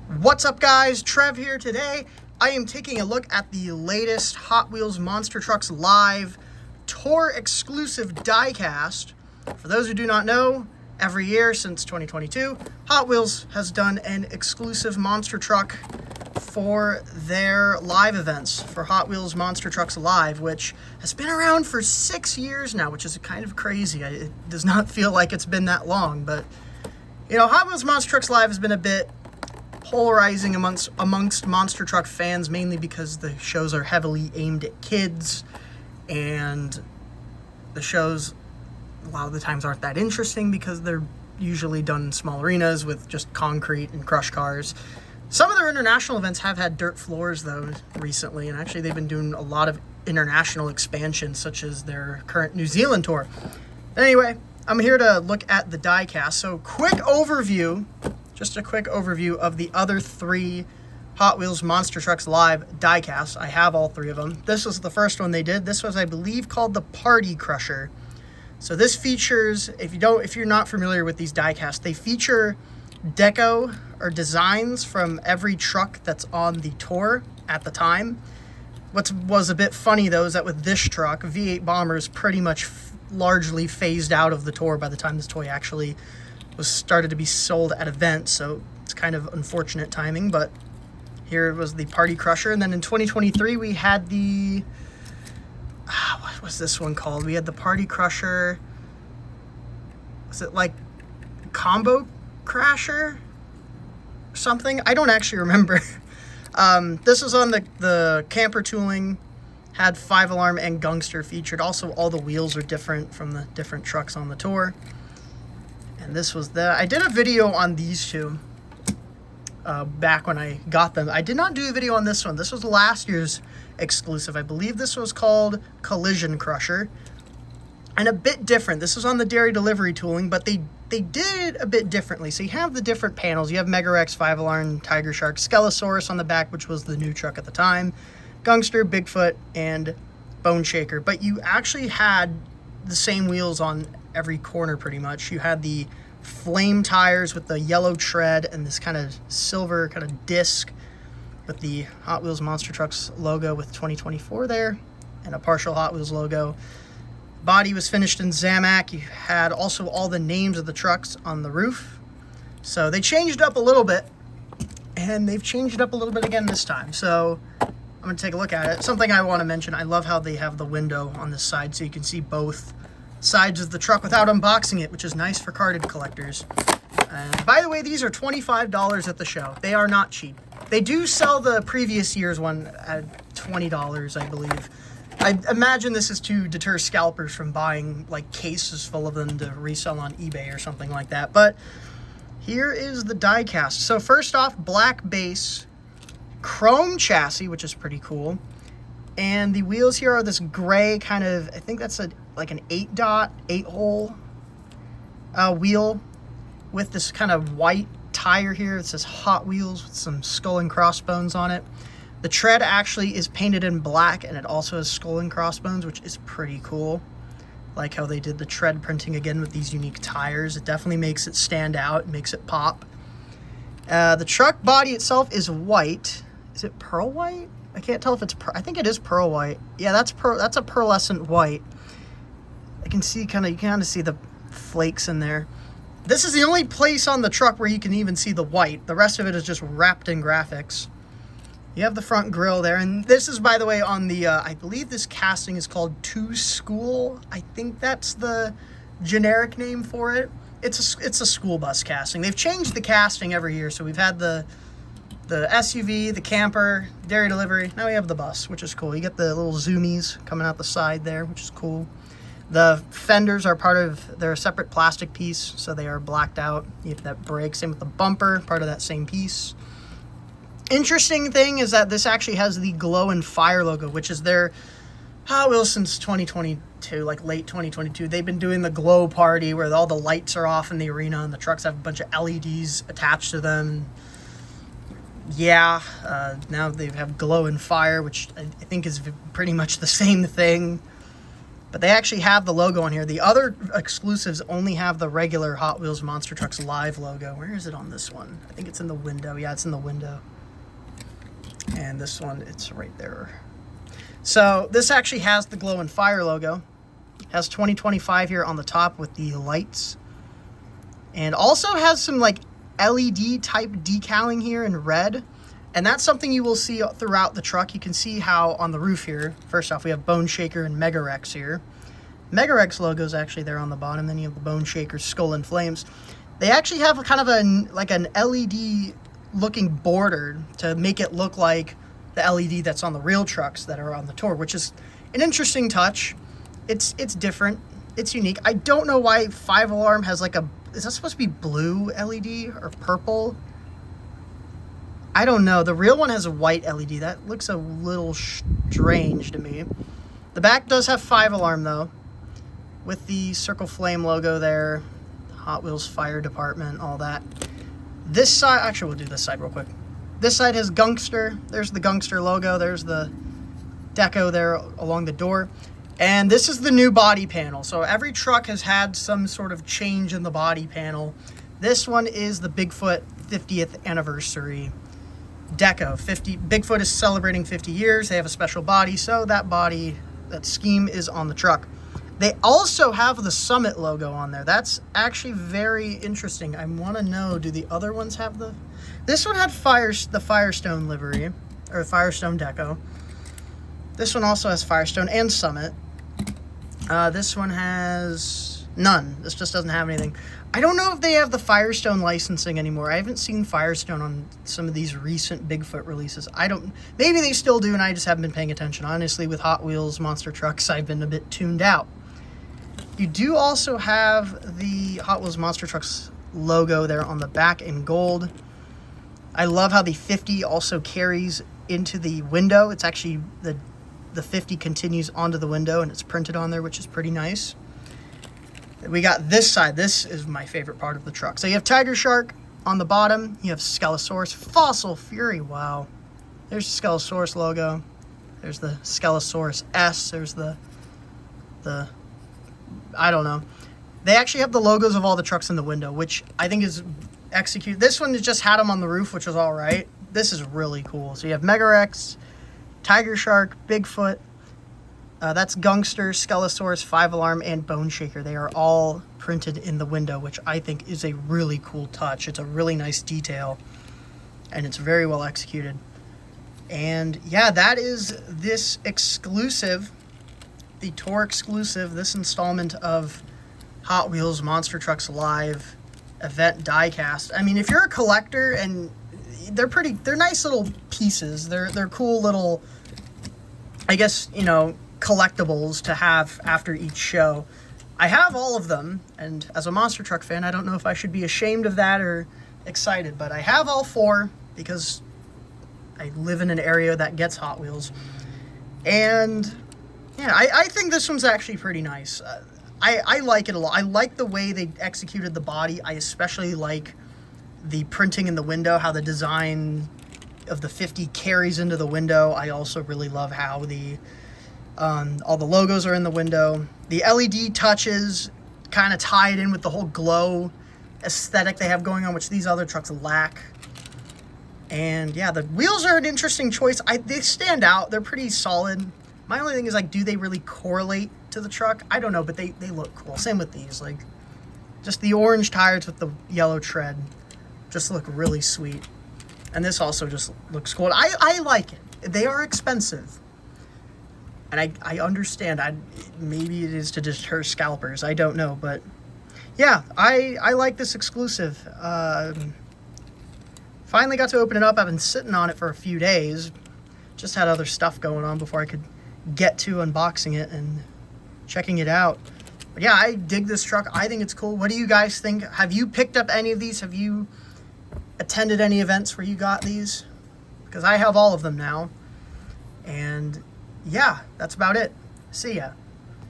What's up, guys? Trev here. Today I am taking a look at the latest Hot Wheels Monster Trucks Live Tour exclusive diecast. For those who do not know, every year since 2022, Hot Wheels has done an exclusive monster truck for their live events for Hot Wheels Monster Trucks Live, which has been around for 6 years now, which is kind of crazy. It does not feel like it's been that long, but you know, Hot Wheels Monster Trucks Live has been a bit polarizing amongst monster truck fans, mainly because the shows are heavily aimed at kids, and the shows a lot of the times aren't that interesting because they're usually done in small arenas with just concrete and crush cars. Some of their international events have had dirt floors though recently, and actually they've been doing a lot of international expansion, such as their current New Zealand tour. Anyway, I'm here to look at the diecast. So just a quick overview of the other 3 Hot Wheels Monster Trucks Live diecasts. I have all 3 of them. This was the first one they did. This was, I believe, called the Party Crusher. So this features, if you're not familiar with these diecasts, they feature Deco or designs from every truck that's on the tour at the time. What was a bit funny though is that with this truck, V8 Bomber's pretty much largely phased out of the tour by the time this toy actually was started to be sold at events, so it's kind of unfortunate timing. But here was the Party Crusher, and then in 2023 we had the what was this one called? We had the Party Crusher. Was it like Combo Crasher or something? I don't actually remember. This was on the camper tooling, had 5-alarm and Gangster featured. Also, all the wheels are different from the different trucks on the tour. And this was I did a video on these two back when I got them. I did not do a video on this one. This was last year's exclusive. I believe this was called Collision Crusher. And a bit different. This was on the dairy delivery tooling, but they did a bit differently. So you have the different panels. You have Mega Rex, 5-alarm, Tiger Shark, Skelosaurus on the back, which was the new truck at the time, Gangster, Bigfoot, and Bone Shaker. But you actually had the same wheels on every corner pretty much. You had the flame tires with the yellow tread and this kind of silver kind of disc with the Hot Wheels Monster Trucks logo with 2024 there and a partial Hot Wheels logo. Body was finished in Zamac. You had also all the names of the trucks on the roof. So they changed up a little bit, and they've changed up a little bit again this time. So I'm going to take a look at it. Something I want to mention, I love how they have the window on this side so you can see both sides of the truck without unboxing it, which is nice for carded collectors. And by the way, these are $25 at the show. They are not cheap. They do sell the previous year's one at $20, I believe. I imagine this is to deter scalpers from buying like cases full of them to resell on eBay or something like that. But here is the diecast. So first off, black base, chrome chassis, which is pretty cool. And the wheels here are this gray kind of, I think that's like an 8-hole wheel with this kind of white tire here. It says Hot Wheels with some skull and crossbones on it. The tread actually is painted in black, and it also has skull and crossbones, which is pretty cool. Like how they did the tread printing again with these unique tires. It definitely makes it stand out, makes it pop. The truck body itself is white. Is it pearl white? I can't tell if it's I think it is pearl white. Yeah, that's a pearlescent white. I can see you kind of see the flakes in there. This is the only place on the truck where you can even see the white. The rest of it is just wrapped in graphics. You have the front grille there, and this is, by the way, on the I believe this casting is called Two School. I think that's the generic name for it. It's a school bus casting. They've changed the casting every year, so we've had the SUV, the camper, dairy delivery. Now we have the bus, which is cool. You get the little zoomies coming out the side there, which is cool. The fenders are they're a separate plastic piece, so they are blacked out. You have that brake, same with the bumper, part of that same piece. Interesting thing is that this actually has the Glow and Fire logo, which is their Hot Wheels since 2022, like late 2022. They've been doing the Glow Party where all the lights are off in the arena and the trucks have a bunch of LEDs attached to them. Yeah, now they have Glow and Fire, which I think is pretty much the same thing. But they actually have the logo on here. The other exclusives only have the regular Hot Wheels Monster Trucks Live logo. Where is it on this one? I think it's in the window. Yeah, it's in the window. And this one, it's right there. So this actually has the Glow and Fire logo. It has 2025 here on the top with the lights. And also has some like LED type decaling here in red. And that's something you will see throughout the truck. You can see how on the roof here, first off, we have Bone Shaker and Mega Rex here. Mega Rex logo is actually there on the bottom. Then you have the Bone Shaker Skull and Flames. They actually have kind of an LED looking border to make it look like the LED that's on the real trucks that are on the tour, which is an interesting touch. It's different. It's unique. I don't know why 5 Alarm has like a, is that supposed to be blue LED or purple? I don't know. The real one has a white LED. That looks a little strange to me. The back does have 5 Alarm though, with the Circle Flame logo there, Hot Wheels Fire Department, all that. This side, actually we'll do this side real quick. This side has Gangster. There's the Gangster logo. There's the Deco there along the door. And this is the new body panel. So every truck has had some sort of change in the body panel. This one is the Bigfoot 50th anniversary Deco. Bigfoot is celebrating 50 years. They have a special body, so that scheme is on the truck. They also have the Summit logo on there. That's actually very interesting. I want to know, do the other ones have the... This one had the Firestone livery, or Firestone Deco. This one also has Firestone and Summit. This one has none. This just doesn't have anything. I don't know if they have the Firestone licensing anymore. I haven't seen Firestone on some of these recent Bigfoot releases. Maybe they still do and I just haven't been paying attention. Honestly, with Hot Wheels Monster Trucks, I've been a bit tuned out. You do also have the Hot Wheels Monster Trucks logo there on the back in gold. I love how the 50 also carries into the window. It's actually, the 50 continues onto the window and it's printed on there, which is pretty nice. We got this side. This is my favorite part of the truck. So you have Tiger Shark on the bottom. You have Skelosaurus. Fossil Fury. Wow. There's the Skelosaurus logo. There's the Skelosaurus S. There's the I don't know. They actually have the logos of all the trucks in the window, which I think is executed. This one just had them on the roof, which was all right. This is really cool. So you have Mega Rex, Tiger Shark, Bigfoot. That's Gangster, Skelosaurus, 5 Alarm, and Bone Shaker. They are all printed in the window, which I think is a really cool touch. It's a really nice detail, and it's very well executed. And yeah, that is this exclusive, the tour exclusive, this installment of Hot Wheels Monster Trucks Live event diecast. I mean, if you're a collector, and they're nice little pieces. They're cool little, I guess, you know, collectibles to have after each show. I have all of them, and as a monster truck fan, I don't know if I should be ashamed of that or excited, but I have all 4 because I live in an area that gets Hot Wheels. And yeah, I think this one's actually pretty nice. I like it a lot. I like the way they executed the body. I especially like the printing in the window, how the design of the 50 carries into the window. I also really love how all the logos are in the window. The LED touches kind of tie it in with the whole glow aesthetic they have going on, which these other trucks lack. And yeah, the wheels are an interesting choice. They stand out. They're pretty solid. My only thing is, like, do they really correlate to the truck? I don't know, but they look cool. Same with these. Like, just the orange tires with the yellow tread just look really sweet. And this also just looks cool. I like it. They are expensive. And I understand. Maybe it is to deter scalpers. I don't know. But yeah, I like this exclusive. Finally got to open it up. I've been sitting on it for a few days. Just had other stuff going on before I could get to unboxing it and checking it out. But yeah, I dig this truck. I think it's cool. What do you guys think? Have you picked up any of these? Have you attended any events where you got these? Because I have all of them now. And yeah, that's about it. See ya.